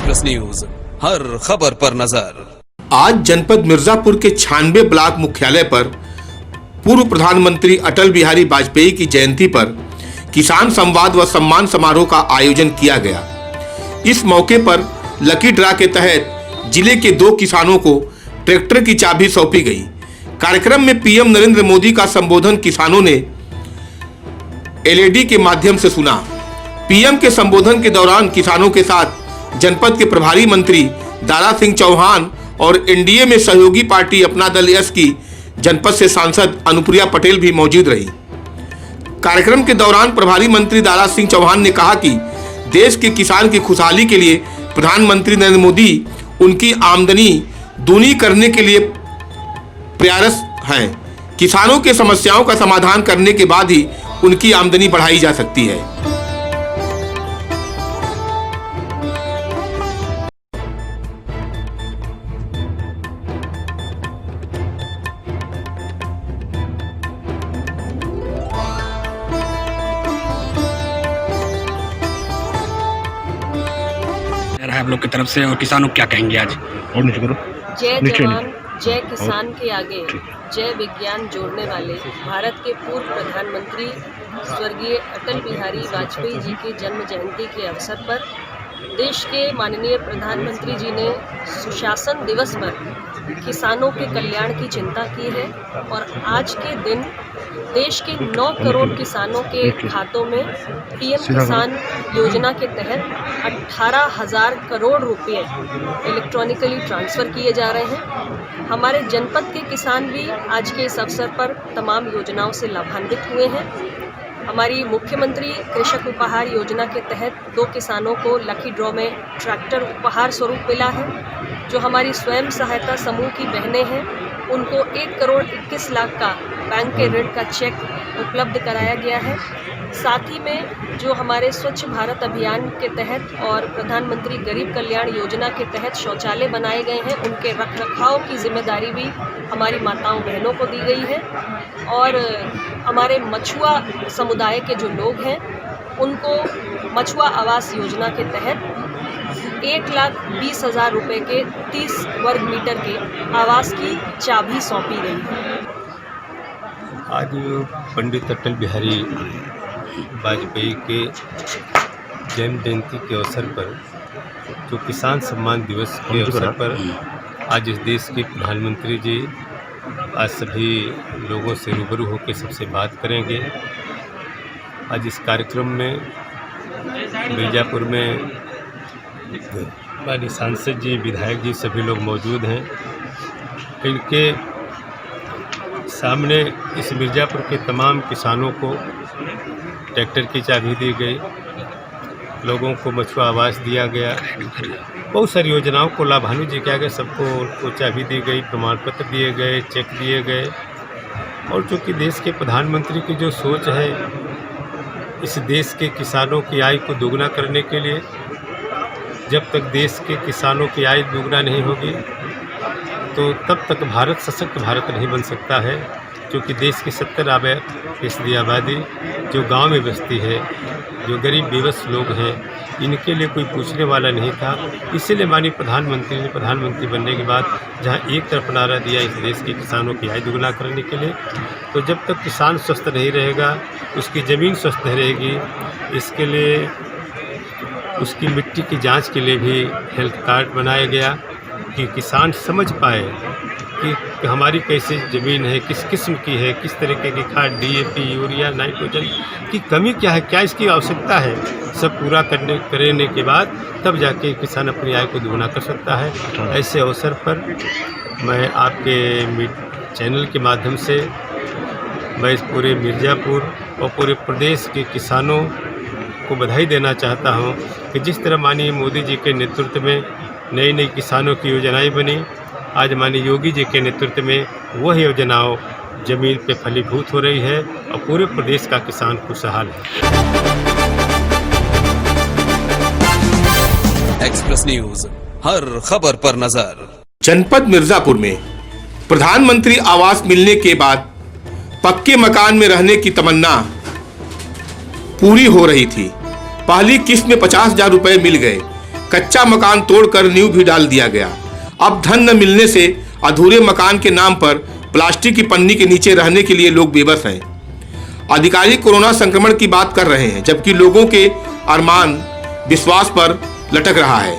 Express news, हर खबर पर नजर। आज जनपद मिर्जापुर के 96 ब्लॉक मुख्यालय पर पूर्व प्रधानमंत्री अटल बिहारी वाजपेयी की जयंती पर किसान संवाद व सम्मान समारोह का आयोजन किया गया। इस मौके पर लकी ड्रा के तहत जिले के 2 किसानों को ट्रैक्टर की चाबी सौंपी गई। कार्यक्रम में पीएम नरेंद्र मोदी का संबोधन किसानों ने एलईडी के माध्यम से सुना। पीएम के संबोधन के दौरान किसानों के साथ जनपद के प्रभारी मंत्री दारा सिंह चौहान और एनडीए में सहयोगी पार्टी अपना दल यस की जनपद से सांसद अनुप्रिया पटेल भी मौजूद रही। कार्यक्रम के दौरान प्रभारी मंत्री दारा सिंह चौहान ने कहा कि देश के किसान की खुशहाली के लिए प्रधानमंत्री नरेंद्र मोदी उनकी आमदनी दूनी करने के लिए प्रयासरत हैं। किसानों के समस्याओं का समाधान करने के बाद ही उनकी आमदनी बढ़ाई जा सकती है। आप लोग की तरफ से और किसानों को क्या कहेंगे आज? और नीचे करो। जय जवान जय किसान के आगे जय विज्ञान जोड़ने वाले भारत के पूर्व प्रधानमंत्री स्वर्गीय अटल बिहारी वाजपेयी जी की जन्म जयंती के अवसर पर देश के माननीय प्रधानमंत्री जी ने सुशासन दिवस पर किसानों के कल्याण की चिंता की है और आज के दिन देश के 9 करोड़ किसानों के खातों में पीएम किसान योजना के तहत 18,000 करोड़ रुपए इलेक्ट्रॉनिकली ट्रांसफ़र किए जा रहे हैं। हमारे जनपद के किसान भी आज के इस अवसर पर तमाम योजनाओं से लाभान्वित हुए हैं। हमारी मुख्यमंत्री कृषक उपहार योजना के तहत 2 किसानों को लकी ड्रॉ में ट्रैक्टर उपहार स्वरूप मिला है। जो हमारी स्वयं सहायता समूह की बहनें हैं उनको 1 करोड़ 21 लाख का बैंक के ऋण का चेक उपलब्ध कराया गया है। साथ ही में जो हमारे स्वच्छ भारत अभियान के तहत और प्रधानमंत्री गरीब कल्याण योजना के तहत शौचालय बनाए गए हैं, उनके रखरखाव की जिम्मेदारी भी हमारी माताओं बहनों को दी गई है। और हमारे मछुआ समुदाय के जो लोग हैं उनको मछुआ आवास योजना के तहत 1,20,000 रुपये के 30 वर्ग मीटर के आवास की चाबी सौंपी गई है। आज पंडित अटल बिहारी वाजपेयी के जन्म जयंती के अवसर पर जो किसान सम्मान दिवस के अवसर पर आज इस देश के प्रधानमंत्री जी आज सभी लोगों से रूबरू होकर सबसे बात करेंगे। आज इस कार्यक्रम में मिर्ज़ापुर में माननीय सांसद जी, विधायक जी सभी लोग मौजूद हैं। इनके सामने इस मिर्ज़ापुर के तमाम किसानों को ट्रैक्टर की चाबी दी गई, लोगों को मछुआ आवास दिया गया, बहुत सारी योजनाओं को लाभान्वित किया गया, सबको चाबी दी गई, प्रमाण पत्र दिए गए, चेक दिए गए। और चूँकि देश के प्रधानमंत्री की जो सोच है इस देश के किसानों की आय को दोगुना करने के लिए, जब तक देश के किसानों की आय दोगुना नहीं होगी तो तब तक भारत सशक्त भारत नहीं बन सकता है। क्योंकि देश की 70% आबादी जो गांव में बसती है, जो गरीब बेबस लोग हैं, इनके लिए कोई पूछने वाला नहीं था। इसीलिए माननीय प्रधानमंत्री ने प्रधानमंत्री बनने के बाद जहां एक तरफ नारा दिया इस देश के किसानों की आय दोगुना करने के लिए, तो जब तक किसान स्वस्थ नहीं रहेगा, उसकी ज़मीन स्वस्थ नहीं रहेगी, इसके लिए उसकी मिट्टी की जांच के लिए भी हेल्थ कार्ड बनाया गया कि किसान समझ पाए कि हमारी कैसी ज़मीन है, किस किस्म की है, किस तरीके की खाद, डीएपी, यूरिया, नाइट्रोजन की कमी क्या है, क्या इसकी आवश्यकता है, सब पूरा करने के बाद तब जाके किसान अपनी आय को दोगुना कर सकता है। ऐसे अवसर पर मैं आपके चैनल के माध्यम से मैं इस पूरे मिर्ज़ापुर और पूरे प्रदेश के किसानों को बधाई देना चाहता हूं कि जिस तरह माननीय मोदी जी के नेतृत्व में नई नई किसानों की योजनाएं बनी, आज माननीय योगी जी के नेतृत्व में वह योजनाओं जमीन पे फलीभूत हो रही है और पूरे प्रदेश का किसान खुशहाल है। एक्सप्रेस न्यूज, हर खबर पर नजर। जनपद मिर्जापुर में प्रधानमंत्री आवास मिलने के बाद पक्के मकान में रहने की तमन्ना पूरी हो रही थी। पहली किस्त में 50,000 रुपए मिल गए। कच्चा मकान तोड़कर नींव भी डाल दिया गया। अब धन न मिलने से अधूरे मकान के नाम पर प्लास्टिक की पन्नी के नीचे रहने के लिए लोग बेबस हैं। अधिकारी कोरोना संक्रमण की बात कर रहे हैं, जबकि लोगों के अरमान विश्वास पर लटक रहा है।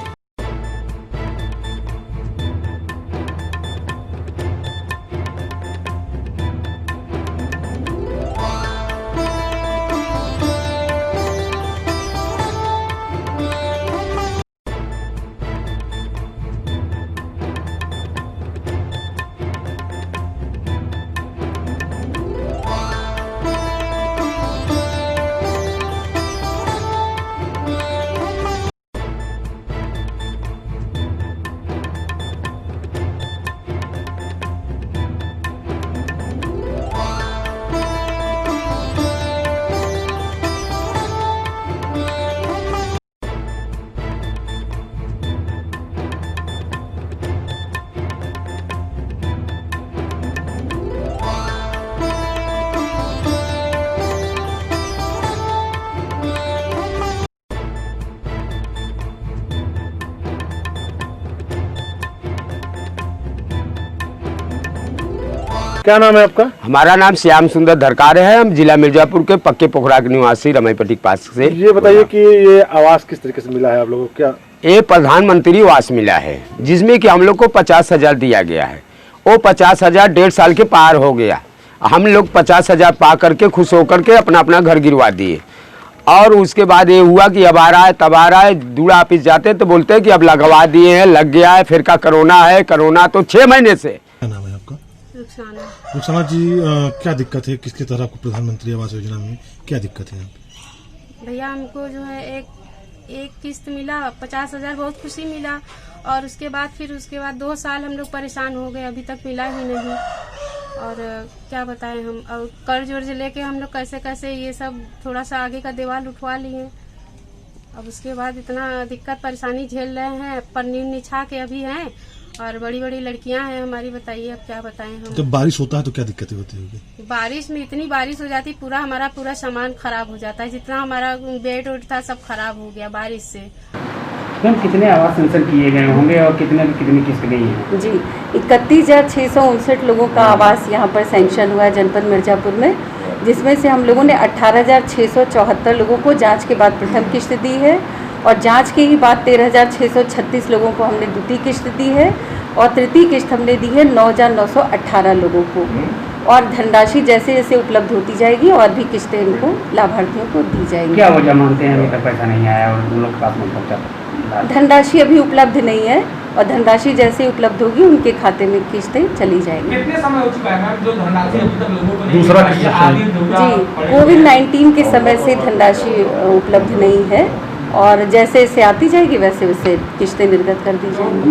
क्या नाम है आपका? हमारा नाम श्याम सुंदर धरकार है। हम जिला मिर्जापुर के पक्के पोखरा के निवासी रमईपट्टी के पास से। ये बताइए कि ये आवास किस तरीके से मिला है आप लोगों को? क्या ये प्रधानमंत्री आवास मिला है, जिसमें कि हम लोग को 50,000 दिया गया है। वो 50,000 1.5 साल के पार हो गया। हम लोग 50,000 पा करके खुश होकर के अपना अपना घर गिरवा दिए। और उसके बाद ये हुआ कि अब आ रहा है तब आ रहा है, दूर ऑफिस जाते तो बोलते हैं कि अब लगवा दिए हैं, लग गया है, फिर का कोरोना है। कोरोना तो 6 महीने से। क्या नाम है आपका? रुखसाना जी, क्या दिक्कत है? किसके तरह आपको प्रधानमंत्री आवास योजना में क्या दिक्कत है? भैया हमको जो है एक किस्त मिला 50,000, बहुत खुशी मिला। और उसके बाद 2 साल हम लोग परेशान हो गए, अभी तक मिला ही नहीं। और क्या बताएं हम, और कर्ज वर्ज लेके हम लोग कैसे कैसे ये सब थोड़ा सा आगे का दीवार उठवा लिए। अब उसके बाद इतना दिक्कत परेशानी झेल रहे हैं, पन्नी उन्नी छा के अभी हैं। और बड़ी बड़ी लड़कियां हैं हमारी, बताइए अब क्या बताएं हम। जब बारिश होता है तो क्या दिक्कतें होती होगी? बारिश में इतनी बारिश हो जाती, हमारा पूरा सामान खराब हो जाता है। जितना हमारा बेड उड था सब खराब हो गया बारिश से। मैम, कितने आवास सेंक्शन किए गए होंगे और कितनी किस्त गई है? जी, 31,659 लोगों का आवास यहाँ पर सैंक्शन हुआ है जनपद मिर्जापुर में, जिसमें से हम लोगों ने 18,674 लोगों को जांच के बाद प्रथम किस्त दी है। और जांच के ही बाद 13,636 लोगों को हमने द्वितीय किस्त दी है। और तृतीय किस्त हमने दी है 9,918 लोगों को। और धनराशि जैसे जैसे उपलब्ध होती जाएगी और भी किस्तें इनको लाभार्थियों को दी जाएंगी। क्या वजह मानते हैं अभी तक पैसा नहीं आया और उन लोग के पास नहीं पहुँचा? धनराशि अभी उपलब्ध नहीं है, और धनराशि जैसे उपलब्ध होगी उनके खाते में किस्तें चली जाएंगी। कितने समय हो चुका है मैम जो धनराशि अभी तक लोगों को नहीं? दूसरा जी, कोविड-19 के समय से धनराशि उपलब्ध नहीं है, और जैसे जैसे आती जाएगी वैसे वैसे किस्तें निर्गत कर दी जाएंगी।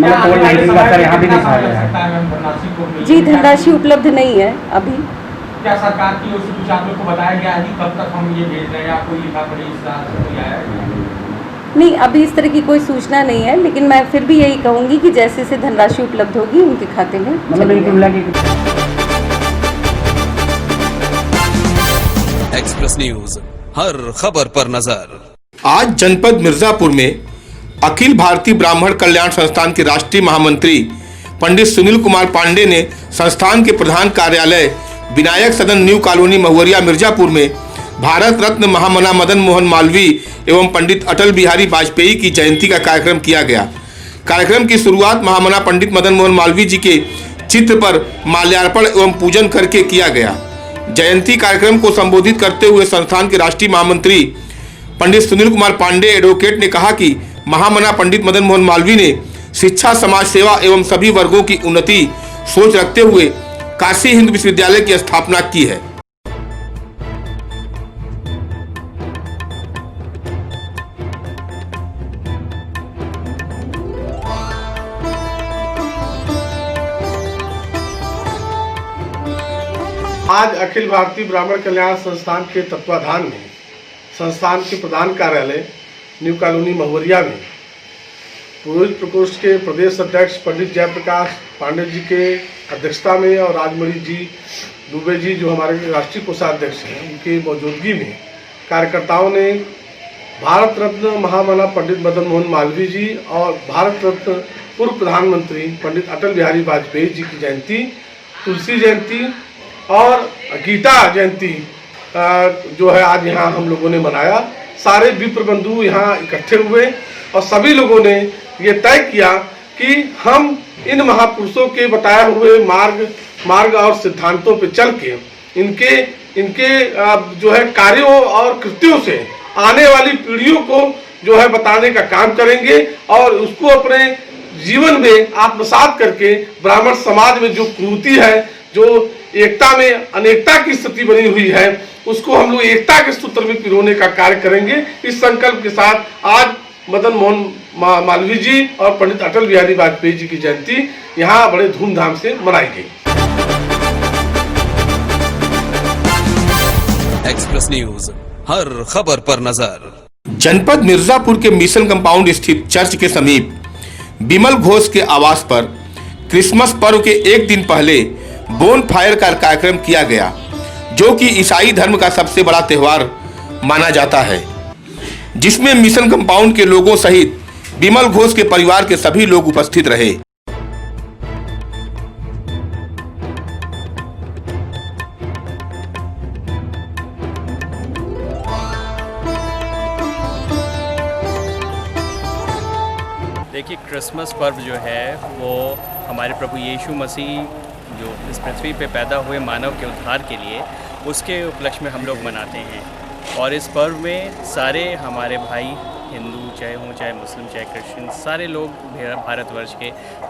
जी, धनराशि उपलब्ध नहीं है अभी। क्या सरकार की ओर से कुछ आप लोग को बताया गया है कि कब तक हम ये भेज रहे हैं, आपको लिखा पड़ी इस तरह से कोई आया है? नहीं, अभी इस तरह की कोई सूचना नहीं है, लेकिन मैं फिर भी यही कहूँगी कि जैसे से धनराशि उपलब्ध होगी उनके खाते में एक्सप्रेस न्यूज, हर खबर पर नजर। आज जनपद मिर्जापुर में अखिल भारतीय ब्राह्मण कल्याण संस्थान के राष्ट्रीय महामंत्री पंडित सुनील कुमार पांडे ने संस्थान के प्रधान कार्यालय विनायक सदन न्यू कॉलोनी महुवरिया मिर्जापुर में भारत रत्न महामना मदन मोहन मालवीय एवं पंडित अटल बिहारी वाजपेयी की जयंती का कार्यक्रम किया गया। कार्यक्रम की शुरुआत महामना पंडित मदन मोहन मालवीय जी के चित्र पर माल्यार्पण एवं पूजन करके किया गया। जयंती कार्यक्रम को संबोधित करते हुए संस्थान के राष्ट्रीय महामंत्री पंडित सुनील कुमार पांडे एडवोकेट ने कहा कि महामना पंडित मदन मोहन मालवीय ने शिक्षा, समाज सेवा एवं सभी वर्गों की उन्नति सोच रखते हुए काशी हिंदू विश्वविद्यालय की स्थापना की है। आज अखिल भारतीय ब्राह्मण कल्याण संस्थान के तत्वाधान में संस्थान के प्रधान कार्यालय न्यू कॉलोनी महुवरिया में पुरोहित प्रकोष्ठ के प्रदेश अध्यक्ष पंडित जयप्रकाश पांडे जी के अध्यक्षता में और राजमणि जी दुबे जी जो हमारे राष्ट्रीय कोषाध्यक्ष हैं उनकी मौजूदगी में कार्यकर्ताओं ने भारत रत्न महामना पंडित मदन मोहन मालवीय जी और भारत रत्न पूर्व प्रधानमंत्री पंडित अटल बिहारी वाजपेयी जी की जयंती, तुलसी जयंती और गीता जयंती जो है आज यहाँ हम लोगों ने मनाया। सारे विप्र बंधु यहाँ इकट्ठे हुए और सभी लोगों ने ये तय किया कि हम इन महापुरुषों के बताए हुए मार्ग और सिद्धांतों पर चल के इनके जो है कार्यों और कृत्यों से आने वाली पीढ़ियों को जो है बताने का काम करेंगे और उसको अपने जीवन में आत्मसात करके ब्राह्मण समाज में जो कुरीति है, जो एकता में अनेकता की स्थिति बनी हुई है, उसको हम लोग एकता के सूत्र में पिरोने का कार्य करेंगे। इस संकल्प के साथ आज मदन मोहन मालवीय जी और पंडित अटल बिहारी वाजपेयी जी की जयंती यहाँ बड़े धूमधाम से मनाई गई। एक्सप्रेस न्यूज, हर खबर पर नजर। जनपद मिर्जापुर के मिशन कंपाउंड स्थित चर्च के समीप बिमल घोष के आवास पर क्रिसमस पर्व के एक दिन पहले बोन फायर का कार्यक्रम किया गया, जो कि ईसाई धर्म का सबसे बड़ा त्योहार माना जाता है, जिसमें मिशन कंपाउंड के लोगों सहित बिमल घोष के परिवार के सभी लोग उपस्थित रहे। देखिए, क्रिसमस पर्व जो है वो हमारे प्रभु यीशु मसीह जो इस पृथ्वी पे पैदा हुए मानव के उद्धार के लिए, उसके उपलक्ष्य में हम लोग मनाते हैं। और इस पर्व में सारे हमारे भाई, हिंदू चाहे हों चाहे मुस्लिम चाहे क्रिश्चियन, सारे लोग भारतवर्ष के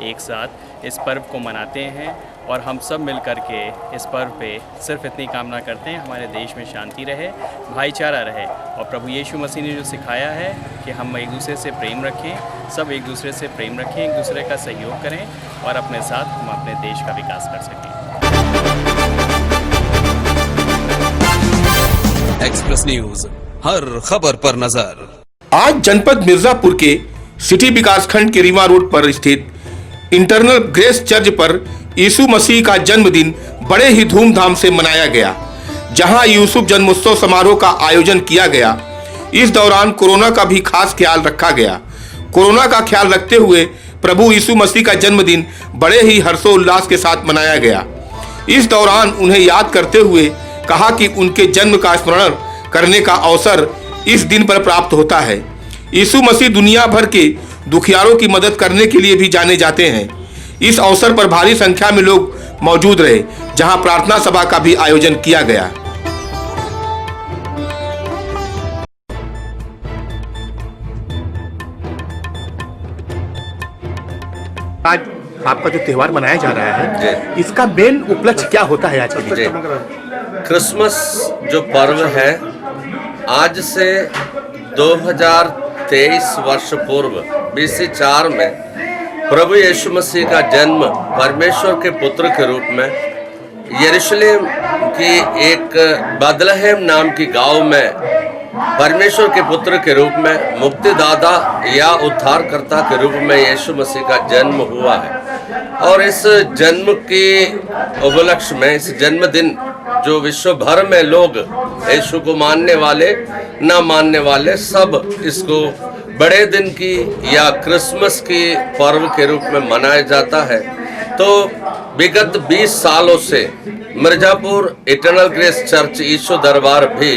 एक साथ इस पर्व को मनाते हैं। और हम सब मिल कर के इस पर्व पे सिर्फ इतनी कामना करते हैं हमारे देश में शांति रहे, भाईचारा रहे। और प्रभु यीशु मसीह ने जो सिखाया है कि हम एक दूसरे से प्रेम रखें, सब एक दूसरे से प्रेम रखें, एक दूसरे का सहयोग करें और अपने साथ हम अपने देश का विकास कर सकें। एक्सप्रेस न्यूज, हर खबर पर नजर। आज जनपद मिर्जापुर के सिटी विकासखंड के रीवा रोड पर स्थित इंटरनल ग्रेस चर्च पर यीशु मसीह का जन्मदिन बड़े ही धूमधाम से मनाया गया, जहां यूसुफ जन्मोत्सव समारोह का आयोजन किया गया। इस दौरान कोरोना का भी खास ख्याल रखा गया। कोरोना का ख्याल रखते हुए प्रभु यीशु मसीह का जन्मदिन बड़े ही हर्षोल्लास के साथ मनाया गया। इस दौरान उन्हें याद करते हुए कहा कि उनके जन्म का स्मरण करने का अवसर इस दिन पर प्राप्त होता है। यीशु मसीह दुनिया भर के दुखियारों की मदद करने के लिए भी जाने जाते हैं। इस अवसर पर भारी संख्या में लोग मौजूद रहे, जहां प्रार्थना सभा का भी आयोजन किया गया। आज आपका जो त्योहार मनाया जा रहा है, इसका मेन उपलक्ष्य क्या होता है आज के दिन? क्रिसमस जो पर्व है, आज से 2023 वर्ष पूर्व BC 4 में प्रभु यीशु मसीह का जन्म परमेश्वर के पुत्र के रूप में यरूशलेम की एक बेथलेहम नाम की गांव में परमेश्वर के पुत्र के रूप में, मुक्तिदाता या उद्धारकर्ता के रूप में यीशु मसीह का जन्म हुआ है। और इस जन्म के उपलक्ष्य में, इस जन्मदिन जो विश्व भर में लोग यीशु को मानने वाले, ना मानने वाले, सब इसको बड़े दिन की या क्रिसमस की पर्व के रूप में मनाया जाता है। तो विगत 20 सालों से मिर्जापुर इटर्नल ग्रेस चर्च यीशु दरबार भी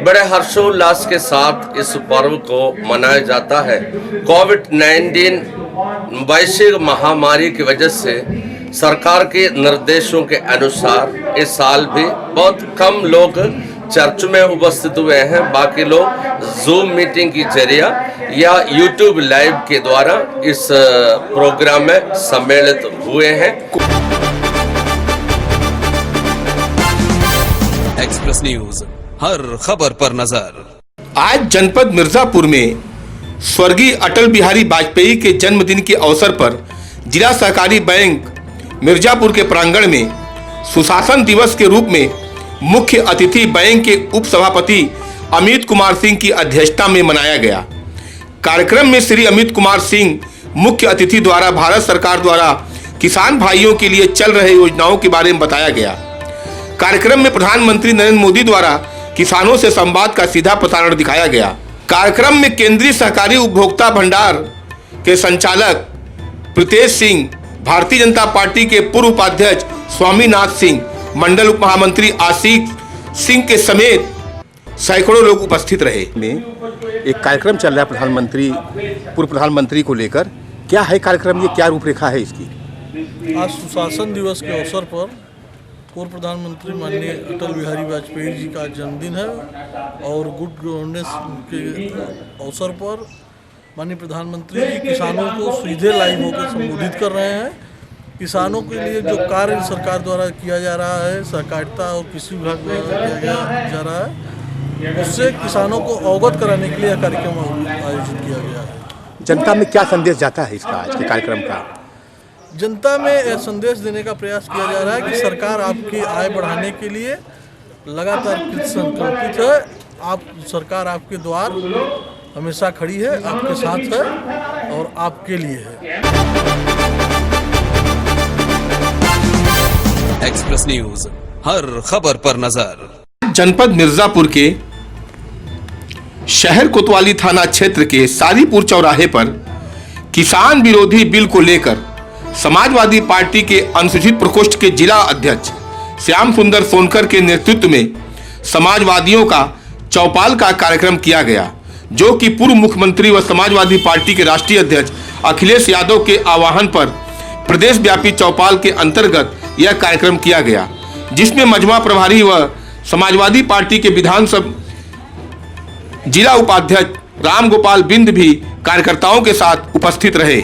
बड़े हर्षोल्लास के साथ इस पर्व को मनाया जाता है। कोविड-19 वैश्विक महामारी की वजह से सरकार के निर्देशों के अनुसार इस साल भी बहुत कम लोग चर्च में उपस्थित हुए हैं। बाकी लोग जूम मीटिंग की जरिया या यूट्यूब लाइव के द्वारा इस प्रोग्राम में सम्मिलित हुए हैं। एक्सप्रेस न्यूज, हर खबर पर नजर। आज जनपद मिर्जापुर में स्वर्गीय अटल बिहारी वाजपेयी के जन्मदिन के अवसर पर जिला सहकारी बैंक मिर्जापुर के प्रांगण में सुशासन दिवस के रूप में मुख्य अतिथि बैंक के उप सभापति अमित कुमार सिंह की अध्यक्षता में मनाया गया। कार्यक्रम में श्री अमित कुमार सिंह मुख्य अतिथि द्वारा भारत सरकार द्वारा किसान भाइयों के लिए चल रहे योजनाओं के बारे में बताया गया। कार्यक्रम में प्रधानमंत्री नरेंद्र मोदी द्वारा किसानों से संवाद का सीधा प्रसारण दिखाया गया। कार्यक्रम में केंद्रीय सहकारी उपभोक्ता भंडार के संचालक प्रीतेश सिंह, भारतीय जनता पार्टी के पूर्व उपाध्यक्ष स्वामीनाथ सिंह, मंडल उप महामंत्री आशीष सिंह के समेत सैकड़ों लोग उपस्थित रहे। में एक कार्यक्रम चल रहा है प्रधानमंत्री, पूर्व प्रधानमंत्री को लेकर, क्या है कार्यक्रम, ये क्या रूपरेखा है इसकी? आज सुशासन दिवस के अवसर पर पूर्व प्रधानमंत्री माननीय अटल बिहारी वाजपेयी जी का जन्मदिन है और गुड गवर्नेंस के अवसर पर माननीय प्रधानमंत्री जी किसानों को सीधे लाइव होकर संबोधित कर रहे हैं। किसानों के लिए जो कार्य सरकार द्वारा किया जा रहा है, सहकारिता और कृषि विभाग द्वारा किया जा रहा है, उससे किसानों को अवगत कराने के लिए यह कार्यक्रम आयोजित किया गया है। जनता में क्या संदेश जाता है इसका, आज के कार्यक्रम का? जनता में यह संदेश देने का प्रयास किया जा रहा है कि सरकार आपकी आय बढ़ाने के लिए लगातार संकल्पित है। आप सरकार आपके द्वार हमेशा खड़ी है, आपके साथ है और आपके लिए है। एक्सप्रेस न्यूज, हर खबर पर नजर। जनपद मिर्जापुर के शहर कोतवाली थाना क्षेत्र के सारीपुर चौराहे पर किसान विरोधी बिल को लेकर समाजवादी पार्टी के अनुसूचित प्रकोष्ठ के जिला अध्यक्ष श्याम सुंदर सोनकर के नेतृत्व में समाजवादियों का चौपाल का कार्यक्रम किया गया, जो कि पूर्व मुख्यमंत्री व समाजवादी पार्टी के राष्ट्रीय अध्यक्ष अखिलेश यादव के आह्वान पर प्रदेश व्यापी चौपाल के अंतर्गत यह कार्यक्रम किया गया, जिसमें मजमा प्रभारी व समाजवादी पार्टी के विधानसभा जिला उपाध्यक्ष राम गोपाल बिंद भी कार्यकर्ताओं के साथ उपस्थित रहे।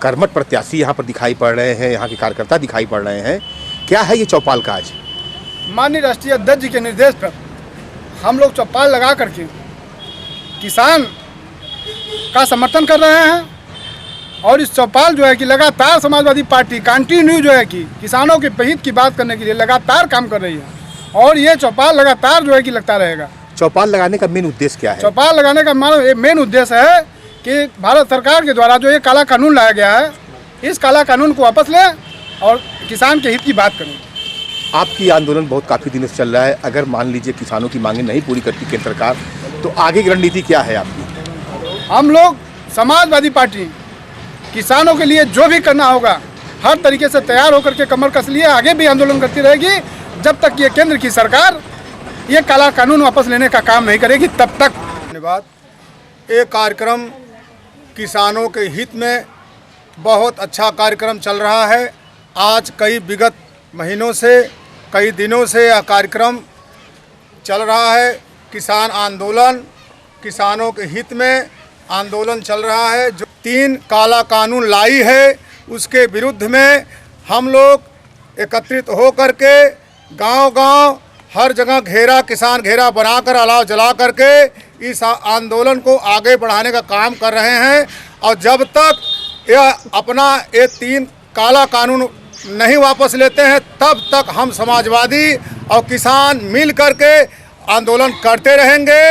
कर्मठ प्रत्याशी यहाँ पर दिखाई पड़ रहे हैं, यहाँ के कार्यकर्ता दिखाई पड़ रहे हैं, क्या है ये चौपाल का? आज माननीय राष्ट्रीय अध्यक्ष जी के निर्देश पर हम लोग चौपाल लगा करके किसान का समर्थन कर रहे हैं और इस चौपाल जो है कि लगातार समाजवादी पार्टी कंटिन्यू जो है कि किसानों के हित की बात करने के लिए लगातार काम कर रही है और ये चौपाल लगातार जो है कि लगता रहेगा। चौपाल लगाने का मेन उद्देश्य क्या है? चौपाल लगाने का मेन उद्देश्य है कि भारत सरकार के द्वारा जो ये काला कानून लाया गया है, इस काला कानून को वापस लें और किसान के हित की बात करें। आपकी आंदोलन बहुत काफ़ी दिनों से चल रहा है, अगर मान लीजिए किसानों की मांगें नहीं पूरी करती केंद्र सरकार, तो आगे की रणनीति क्या है आपकी? हम लोग समाजवादी पार्टी किसानों के लिए जो भी करना होगा हर तरीके से तैयार होकर के कमर कस लिए आगे भी आंदोलन करती रहेगी, जब तक ये केंद्र की सरकार ये काला कानून वापस लेने का काम नहीं करेगी तब तक। धन्यवाद। ये कार्यक्रम किसानों के हित में बहुत अच्छा कार्यक्रम चल रहा है। आज कई विगत महीनों से, कई दिनों से यह कार्यक्रम चल रहा है। किसान आंदोलन, किसानों के हित में आंदोलन चल रहा है। जो 3 काला कानून लाई है उसके विरुद्ध में हम लोग एकत्रित हो करके गांव-गांव हर जगह घेरा, किसान घेरा बनाकर अलाव जला करके इस आंदोलन को आगे बढ़ाने का काम कर रहे हैं और जब तक यह अपना ये 3 काला कानून नहीं वापस लेते हैं तब तक हम समाजवादी और किसान मिल करके आंदोलन करते रहेंगे।